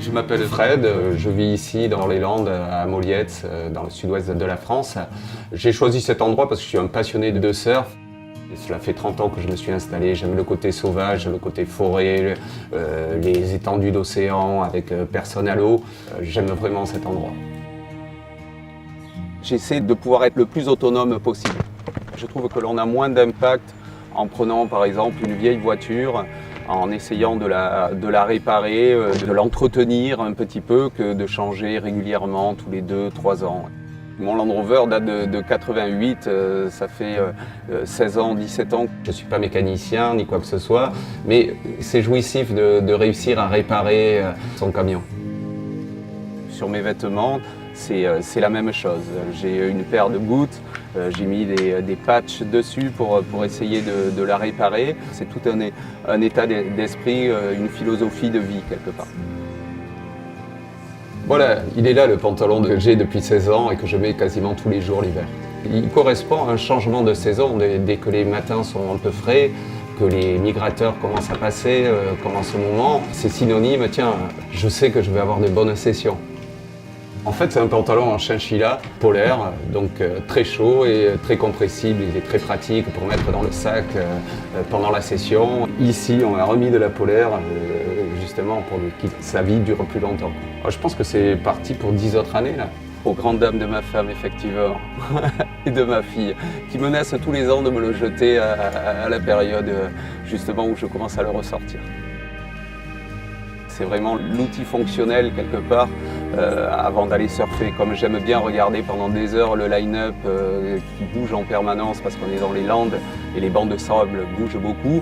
Je m'appelle Fred, je vis ici dans les Landes, à Molietz, dans le sud-ouest de la France. J'ai choisi cet endroit parce que je suis un passionné de surf. Et cela fait 30 ans que je me suis installé, j'aime le côté sauvage, le côté forêt, les étendues d'océan avec personne à l'eau. J'aime vraiment cet endroit. J'essaie de pouvoir être le plus autonome possible. Je trouve que l'on a moins d'impact en prenant par exemple une vieille voiture, en essayant de la réparer, de l'entretenir un petit peu, que de changer régulièrement tous les 2-3 ans. Mon Land Rover date de 88, ça fait 16 ans, 17 ans. Je ne suis pas mécanicien ni quoi que ce soit, mais c'est jouissif de réussir à réparer son camion. Sur mes vêtements, c'est la même chose. J'ai une paire de boots, j'ai mis des patchs dessus pour essayer de la réparer. C'est tout un état d'esprit, une philosophie de vie quelque part. Voilà, il est là le pantalon que j'ai depuis 16 ans et que je mets quasiment tous les jours l'hiver. Il correspond à un changement de saison dès que les matins sont un peu frais, que les migrateurs commencent à passer, comme en ce moment. C'est synonyme, tiens, je sais que je vais avoir de bonnes sessions. En fait, c'est un pantalon en chinchilla polaire, donc très chaud et très compressible. Il est très pratique pour mettre dans le sac pendant la session. Ici, on a remis de la polaire justement pour que sa vie dure plus longtemps. Je pense que c'est parti pour 10 autres années là. Aux grandes dames de ma femme, effectivement, et de ma fille, qui menacent tous les ans de me le jeter à la période justement où je commence à le ressortir. C'est vraiment l'outil fonctionnel quelque part avant d'aller surfer. Comme j'aime bien regarder pendant des heures le line-up qui bouge en permanence parce qu'on est dans les Landes et les bancs de sable bougent beaucoup.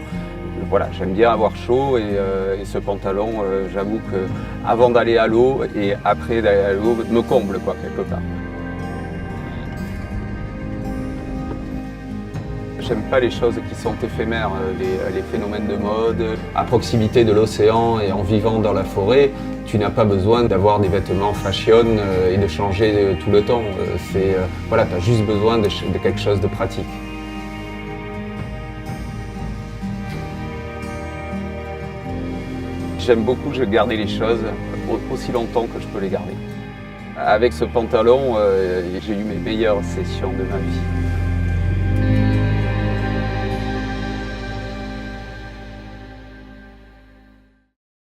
Voilà, j'aime bien avoir chaud et ce pantalon, j'avoue qu'avant d'aller à l'eau et après d'aller à l'eau, me comble quoi, quelque part. J'aime pas les choses qui sont éphémères, les phénomènes de mode. À proximité de l'océan et en vivant dans la forêt, tu n'as pas besoin d'avoir des vêtements fashion et de changer tout le temps. Voilà, tu as juste besoin de quelque chose de pratique. J'aime beaucoup garder les choses aussi longtemps que je peux les garder. Avec ce pantalon, j'ai eu mes meilleures sessions de ma vie.